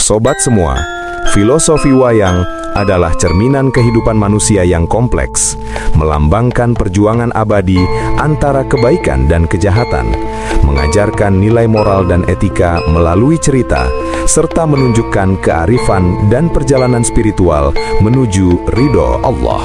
Sobat semua, filosofi wayang adalah cerminan kehidupan manusia yang kompleks, melambangkan perjuangan abadi antara kebaikan dan kejahatan, mengajarkan nilai moral dan etika melalui cerita, serta menunjukkan kearifan dan perjalanan spiritual menuju ridho Allah.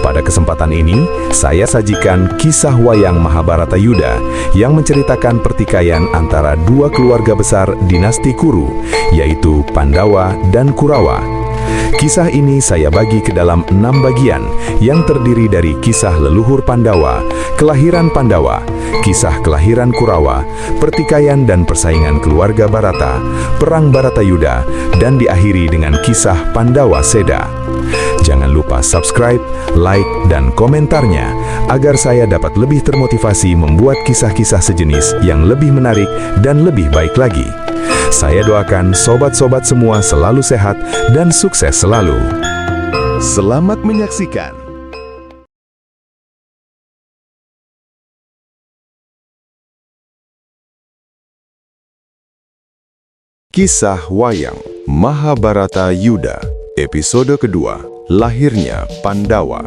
Pada kesempatan ini, saya sajikan kisah wayang Mahabharata Yuda yang menceritakan pertikaian antara dua keluarga besar dinasti Kuru, yaitu Pandawa dan Kurawa. Kisah ini saya bagi ke dalam 6 bagian yang terdiri dari kisah leluhur Pandawa, kelahiran Pandawa, kisah kelahiran Kurawa, pertikaian dan persaingan keluarga Barata, perang Baratayuda, dan diakhiri dengan kisah Pandawa Seda. Jangan lupa subscribe, like, dan komentarnya agar saya dapat lebih termotivasi membuat kisah-kisah sejenis yang lebih menarik dan lebih baik lagi. Saya doakan sobat-sobat semua selalu sehat dan sukses selalu. Selamat menyaksikan. Kisah wayang Mahabharata Yuda, episode kedua, lahirnya Pandawa.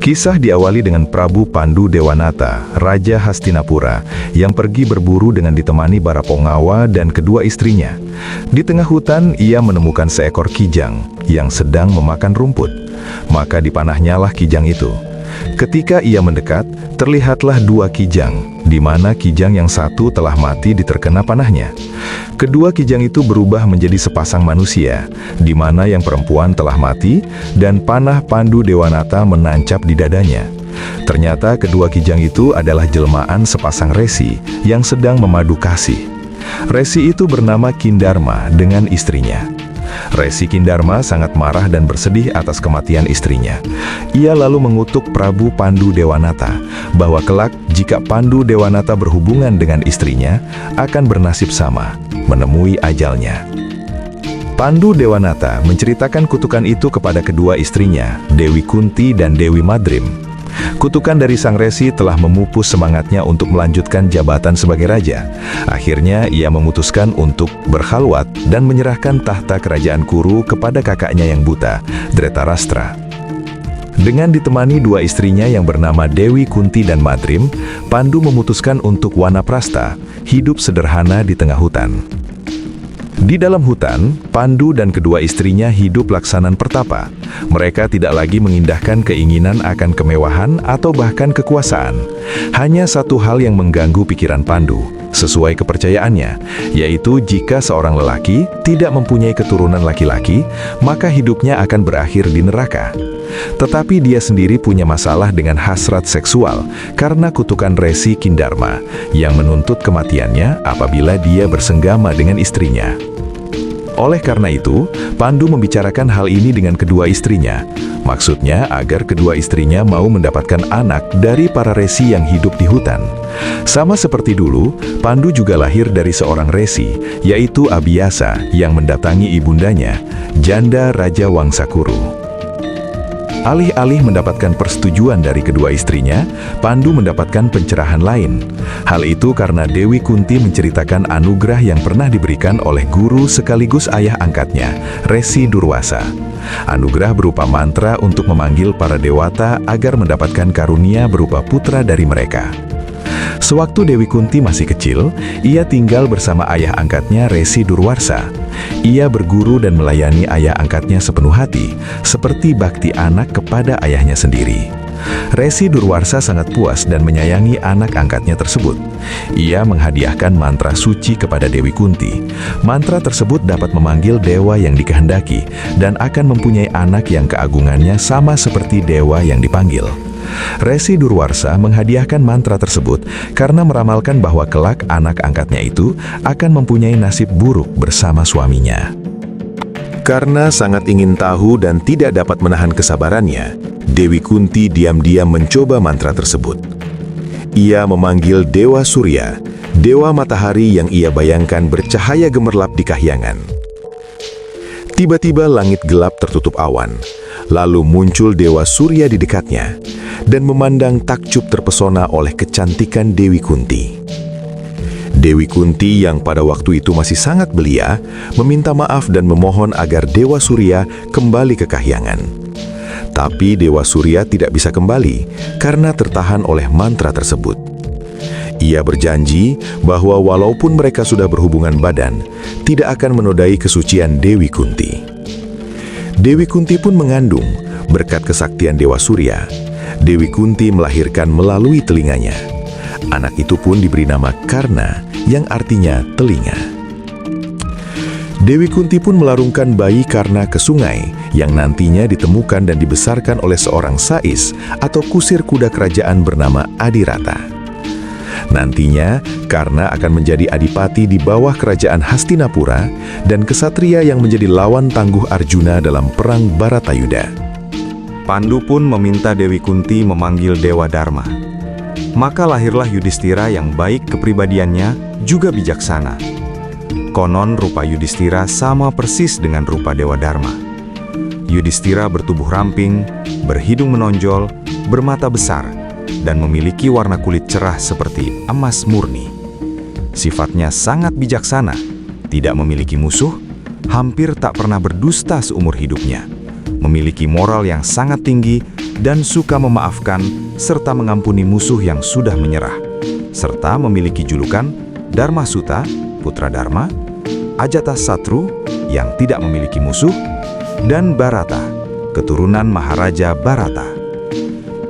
Kisah diawali dengan Prabu Pandu Dewanata, Raja Hastinapura, yang pergi berburu dengan ditemani para penggawa dan kedua istrinya. Di tengah hutan, ia menemukan seekor kijang yang sedang memakan rumput. Maka dipanahnya kijang itu. Ketika ia mendekat, terlihatlah 2 kijang, di mana kijang yang satu telah mati diterkena panahnya. Kedua kijang itu berubah menjadi sepasang manusia, di mana yang perempuan telah mati dan panah Pandu Dewanata menancap di dadanya. Ternyata kedua kijang itu adalah jelmaan sepasang resi yang sedang memadu kasih. Resi itu bernama Kindarma dengan istrinya. Resi Kindarma sangat marah dan bersedih atas kematian istrinya. Ia lalu mengutuk Prabu Pandu Dewanata bahwa kelak jika Pandu Dewanata berhubungan dengan istrinya akan bernasib sama, menemui ajalnya. Pandu Dewanata menceritakan kutukan itu kepada kedua istrinya, Dewi Kunti dan Dewi Madrim. Kutukan dari sang resi telah memupus semangatnya untuk melanjutkan jabatan sebagai raja. Akhirnya ia memutuskan untuk berkhalwat dan menyerahkan tahta kerajaan Kuru kepada kakaknya yang buta, Dhritarashtra. Dengan ditemani 2 istrinya yang bernama Dewi Kunti dan Madrim, Pandu memutuskan untuk wanaprastha, hidup sederhana di tengah hutan. Di dalam hutan, Pandu dan kedua istrinya hidup laksanan pertapa. Mereka tidak lagi mengindahkan keinginan akan kemewahan atau bahkan kekuasaan. Hanya satu hal yang mengganggu pikiran Pandu, sesuai kepercayaannya, yaitu jika seorang lelaki tidak mempunyai keturunan laki-laki, maka hidupnya akan berakhir di neraka. Tetapi dia sendiri punya masalah dengan hasrat seksual karena kutukan resi Kindarma yang menuntut kematiannya apabila dia bersenggama dengan istrinya. Oleh karena itu, Pandu membicarakan hal ini dengan kedua istrinya. Maksudnya agar kedua istrinya mau mendapatkan anak dari para resi yang hidup di hutan. Sama seperti dulu, Pandu juga lahir dari seorang resi, yaitu Abiyasa yang mendatangi ibundanya, janda Raja Wangsa Kuru. Alih-alih mendapatkan persetujuan dari kedua istrinya, Pandu mendapatkan pencerahan lain. Hal itu karena Dewi Kunti menceritakan anugerah yang pernah diberikan oleh guru sekaligus ayah angkatnya, Resi Durwasa. Anugerah berupa mantra untuk memanggil para dewata agar mendapatkan karunia berupa putra dari mereka. Sewaktu Dewi Kunti masih kecil, ia tinggal bersama ayah angkatnya Resi Durwarsa. Ia berguru dan melayani ayah angkatnya sepenuh hati, seperti bakti anak kepada ayahnya sendiri. Resi Durwarsa sangat puas dan menyayangi anak angkatnya tersebut. Ia menghadiahkan mantra suci kepada Dewi Kunti. Mantra tersebut dapat memanggil dewa yang dikehendaki dan akan mempunyai anak yang keagungannya sama seperti dewa yang dipanggil. Resi Durwarsa menghadiahkan mantra tersebut karena meramalkan bahwa kelak anak angkatnya itu akan mempunyai nasib buruk bersama suaminya. Karena sangat ingin tahu dan tidak dapat menahan kesabarannya, Dewi Kunti diam-diam mencoba mantra tersebut. Ia memanggil Dewa Surya, dewa matahari yang ia bayangkan bercahaya gemerlap di kahyangan. Tiba-tiba langit gelap tertutup awan. Lalu muncul Dewa Surya di dekatnya dan memandang takjub terpesona oleh kecantikan Dewi Kunti. Dewi Kunti yang pada waktu itu masih sangat belia, meminta maaf dan memohon agar Dewa Surya kembali ke Kahyangan. Tapi Dewa Surya tidak bisa kembali karena tertahan oleh mantra tersebut. Ia berjanji bahwa walaupun mereka sudah berhubungan badan, tidak akan menodai kesucian Dewi Kunti. Dewi Kunti pun mengandung. Berkat kesaktian Dewa Surya, Dewi Kunti melahirkan melalui telinganya. Anak itu pun diberi nama Karna, yang artinya telinga. Dewi Kunti pun melarungkan bayi Karna ke sungai, yang nantinya ditemukan dan dibesarkan oleh seorang sais atau kusir kuda kerajaan bernama Adirata. Nantinya, Karna akan menjadi adipati di bawah kerajaan Hastinapura dan kesatria yang menjadi lawan tangguh Arjuna dalam perang Baratayuda. Pandu pun meminta Dewi Kunti memanggil Dewa Dharma. Maka lahirlah Yudhistira yang baik kepribadiannya juga bijaksana. Konon rupa Yudhistira sama persis dengan rupa Dewa Dharma. Yudhistira bertubuh ramping, berhidung menonjol, bermata besar, dan memiliki warna kulit cerah seperti emas murni. Sifatnya sangat bijaksana, tidak memiliki musuh, hampir tak pernah berdusta seumur hidupnya. Memiliki moral yang sangat tinggi dan suka memaafkan serta mengampuni musuh yang sudah menyerah, serta memiliki julukan Dharma Suta, putra Dharma, Ajatasatru yang tidak memiliki musuh, dan Bharata, keturunan Maharaja Bharata.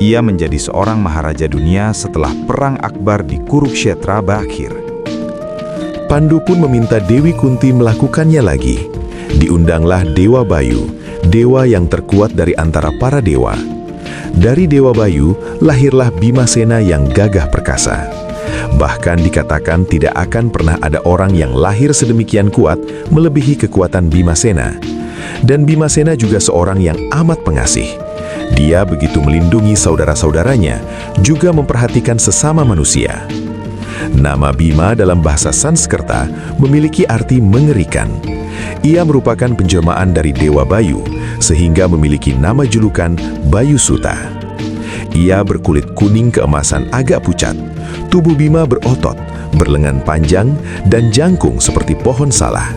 Ia menjadi seorang Maharaja dunia setelah Perang Akbar di Kurukshetra berakhir. Pandu pun meminta Dewi Kunti melakukannya lagi. Diundanglah Dewa Bayu, dewa yang terkuat dari antara para dewa. Dari Dewa Bayu, lahirlah Bimasena yang gagah perkasa. Bahkan dikatakan tidak akan pernah ada orang yang lahir sedemikian kuat melebihi kekuatan Bimasena. Dan Bimasena juga seorang yang amat pengasih. Dia begitu melindungi saudara-saudaranya, juga memperhatikan sesama manusia. Nama Bima dalam bahasa Sanskerta memiliki arti mengerikan. Ia merupakan penjelmaan dari Dewa Bayu, sehingga memiliki nama julukan Bayu Suta. Ia berkulit kuning keemasan agak pucat, tubuh Bima berotot, berlengan panjang, dan jangkung seperti pohon salah.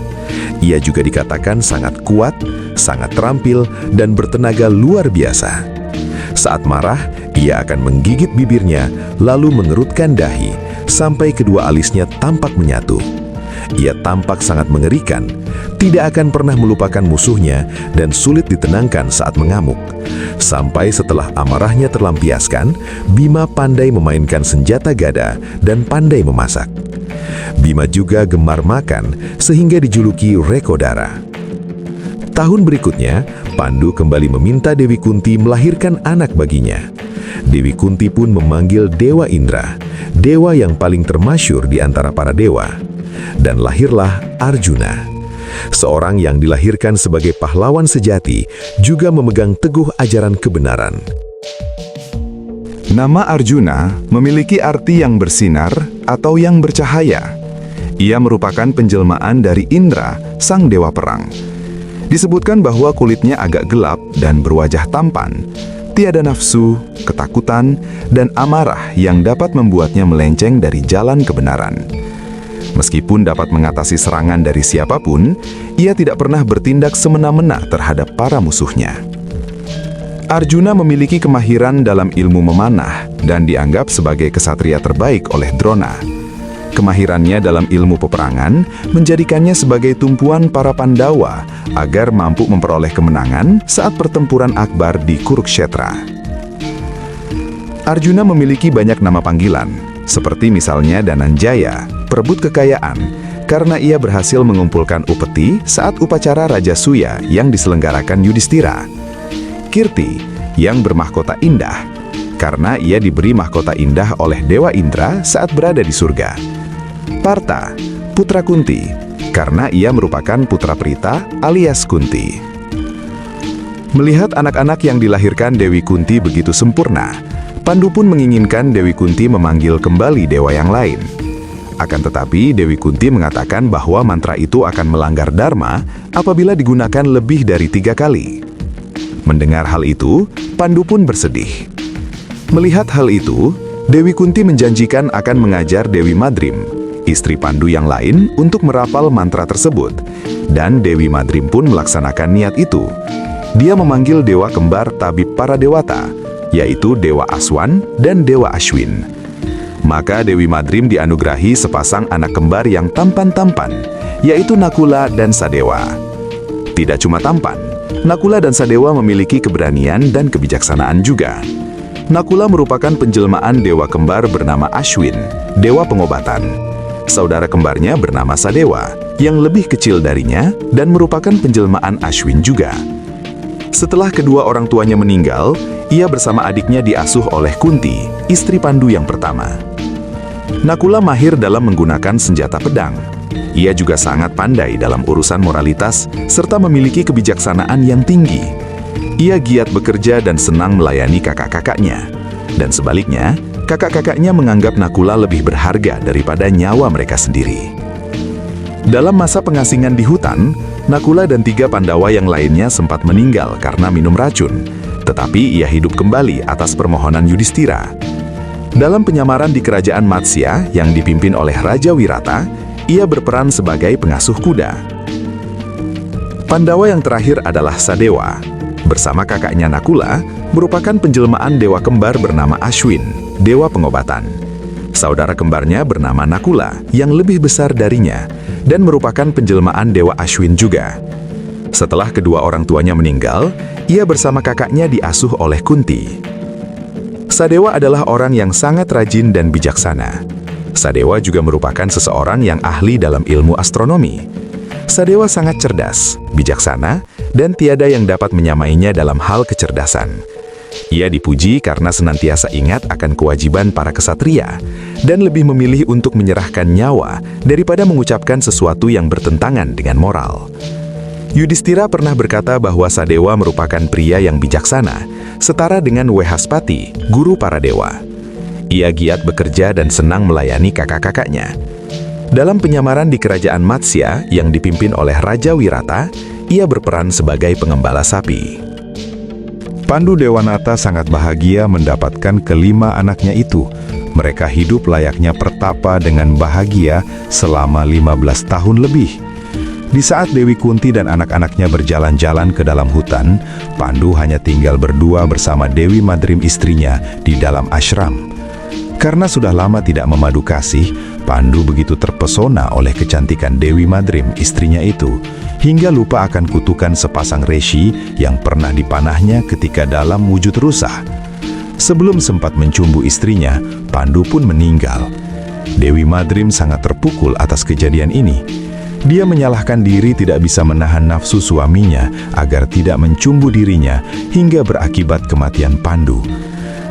Ia juga dikatakan sangat kuat, sangat terampil, dan bertenaga luar biasa. Saat marah, ia akan menggigit bibirnya, lalu mengerutkan dahi, sampai kedua alisnya tampak menyatu. Ia tampak sangat mengerikan, tidak akan pernah melupakan musuhnya, dan sulit ditenangkan saat mengamuk. Sampai setelah amarahnya terlampiaskan, Bima pandai memainkan senjata gada dan pandai memasak. Bima juga gemar makan, sehingga dijuluki Rekodara. Tahun berikutnya, Pandu kembali meminta Dewi Kunti melahirkan anak baginya. Dewi Kunti pun memanggil Dewa Indra, dewa yang paling termasyhur di antara para dewa. Dan lahirlah Arjuna, seorang yang dilahirkan sebagai pahlawan sejati, juga memegang teguh ajaran kebenaran. Nama Arjuna memiliki arti yang bersinar atau yang bercahaya. Ia merupakan penjelmaan dari Indra, sang dewa perang. Disebutkan bahwa kulitnya agak gelap dan berwajah tampan, tiada nafsu, ketakutan, dan amarah yang dapat membuatnya melenceng dari jalan kebenaran. Meskipun dapat mengatasi serangan dari siapapun, ia tidak pernah bertindak semena-mena terhadap para musuhnya. Arjuna memiliki kemahiran dalam ilmu memanah dan dianggap sebagai kesatria terbaik oleh Drona. Kemahirannya dalam ilmu peperangan menjadikannya sebagai tumpuan para Pandawa agar mampu memperoleh kemenangan saat pertempuran Akbar di Kurukshetra. Arjuna memiliki banyak nama panggilan, seperti misalnya Dananjaya, perebut kekayaan, karena ia berhasil mengumpulkan upeti saat upacara Raja Suya yang diselenggarakan Yudhistira. Kirti, yang bermahkota indah, karena ia diberi mahkota indah oleh Dewa Indra saat berada di surga. Partha, putra Kunti, karena ia merupakan putra Prita alias Kunti. Melihat anak-anak yang dilahirkan Dewi Kunti begitu sempurna, Pandu pun menginginkan Dewi Kunti memanggil kembali dewa yang lain. Akan tetapi, Dewi Kunti mengatakan bahwa mantra itu akan melanggar dharma apabila digunakan lebih dari 3 kali. Mendengar hal itu, Pandu pun bersedih. Melihat hal itu, Dewi Kunti menjanjikan akan mengajar Dewi Madrim, istri Pandu yang lain untuk merapal mantra tersebut. Dan Dewi Madrim pun melaksanakan niat itu. Dia memanggil dewa kembar tabib para dewata, yaitu Dewa Aswan dan Dewa Ashwin. Maka Dewi Madrim dianugerahi sepasang anak kembar yang tampan-tampan, yaitu Nakula dan Sadewa. Tidak cuma tampan, Nakula dan Sadewa memiliki keberanian dan kebijaksanaan juga. Nakula merupakan penjelmaan dewa kembar bernama Ashwin, dewa pengobatan. Saudara kembarnya bernama Sadewa, yang lebih kecil darinya dan merupakan penjelmaan Ashwin juga. Setelah kedua orang tuanya meninggal, ia bersama adiknya diasuh oleh Kunti, istri Pandu yang pertama. Nakula mahir dalam menggunakan senjata pedang. Ia juga sangat pandai dalam urusan moralitas serta memiliki kebijaksanaan yang tinggi. Ia giat bekerja dan senang melayani kakak-kakaknya. Dan sebaliknya, kakak-kakaknya menganggap Nakula lebih berharga daripada nyawa mereka sendiri. Dalam masa pengasingan di hutan, Nakula dan 3 Pandawa yang lainnya sempat meninggal karena minum racun. Tetapi ia hidup kembali atas permohonan Yudhistira. Dalam penyamaran di kerajaan Matsya yang dipimpin oleh Raja Wirata, ia berperan sebagai pengasuh kuda. Pandawa yang terakhir adalah Sadewa. Bersama kakaknya Nakula, merupakan penjelmaan dewa kembar bernama Ashwin, dewa pengobatan. Saudara kembarnya bernama Nakula, yang lebih besar darinya, dan merupakan penjelmaan dewa Ashwin juga. Setelah kedua orang tuanya meninggal, ia bersama kakaknya diasuh oleh Kunti. Sadewa adalah orang yang sangat rajin dan bijaksana. Sadewa juga merupakan seseorang yang ahli dalam ilmu astronomi. Sadewa sangat cerdas, bijaksana, dan tiada yang dapat menyamainya dalam hal kecerdasan. Ia dipuji karena senantiasa ingat akan kewajiban para kesatria, dan lebih memilih untuk menyerahkan nyawa daripada mengucapkan sesuatu yang bertentangan dengan moral. Yudhistira pernah berkata bahwa Sadewa merupakan pria yang bijaksana, setara dengan Wehaspati, guru para dewa. Ia giat bekerja dan senang melayani kakak-kakaknya. Dalam penyamaran di kerajaan Matsya yang dipimpin oleh Raja Wirata, ia berperan sebagai pengembala sapi. Pandu Dewanata sangat bahagia mendapatkan kelima anaknya itu. Mereka hidup layaknya pertapa dengan bahagia selama 15 tahun lebih. Di saat Dewi Kunti dan anak-anaknya berjalan-jalan ke dalam hutan, Pandu hanya tinggal berdua bersama Dewi Madrim istrinya di dalam ashram. Karena sudah lama tidak memadu kasih, Pandu begitu terpesona oleh kecantikan Dewi Madrim istrinya itu, hingga lupa akan kutukan sepasang reshi yang pernah dipanahnya ketika dalam wujud rusa. Sebelum sempat mencumbu istrinya, Pandu pun meninggal. Dewi Madrim sangat terpukul atas kejadian ini. Dia menyalahkan diri tidak bisa menahan nafsu suaminya agar tidak mencumbu dirinya hingga berakibat kematian Pandu.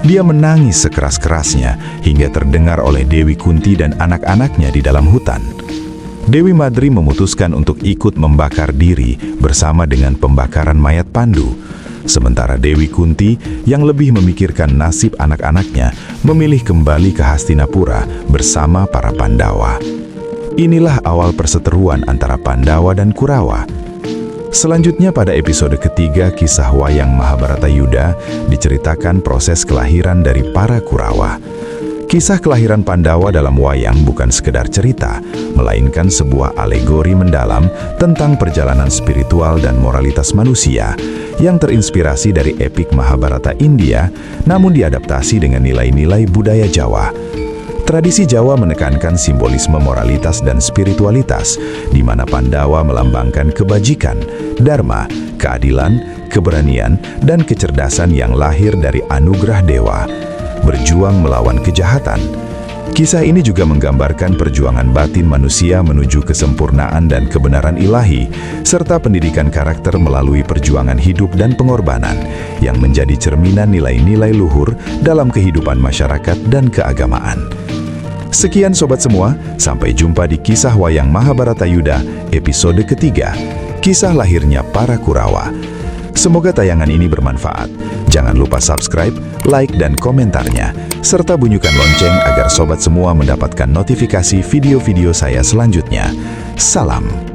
Dia menangis sekeras-kerasnya hingga terdengar oleh Dewi Kunti dan anak-anaknya di dalam hutan. Dewi Madrim memutuskan untuk ikut membakar diri bersama dengan pembakaran mayat Pandu. Sementara Dewi Kunti yang lebih memikirkan nasib anak-anaknya memilih kembali ke Hastinapura bersama para Pandawa. Inilah awal perseteruan antara Pandawa dan Kurawa. Selanjutnya pada episode ketiga kisah wayang Mahabharata Yuda diceritakan proses kelahiran dari para Kurawa. Kisah kelahiran Pandawa dalam wayang bukan sekedar cerita, melainkan sebuah alegori mendalam tentang perjalanan spiritual dan moralitas manusia yang terinspirasi dari epik Mahabharata India, namun diadaptasi dengan nilai-nilai budaya Jawa. Tradisi Jawa menekankan simbolisme moralitas dan spiritualitas, di mana Pandawa melambangkan kebajikan, dharma, keadilan, keberanian, dan kecerdasan yang lahir dari anugerah dewa, berjuang melawan kejahatan. Kisah ini juga menggambarkan perjuangan batin manusia menuju kesempurnaan dan kebenaran ilahi, serta pendidikan karakter melalui perjuangan hidup dan pengorbanan, yang menjadi cerminan nilai-nilai luhur dalam kehidupan masyarakat dan keagamaan. Sekian sobat semua, sampai jumpa di kisah wayang Mahabharata Yuda episode ketiga, kisah lahirnya para Kurawa. Semoga tayangan ini bermanfaat. Jangan lupa subscribe, like, dan komentarnya, serta bunyikan lonceng agar sobat semua mendapatkan notifikasi video-video saya selanjutnya. Salam.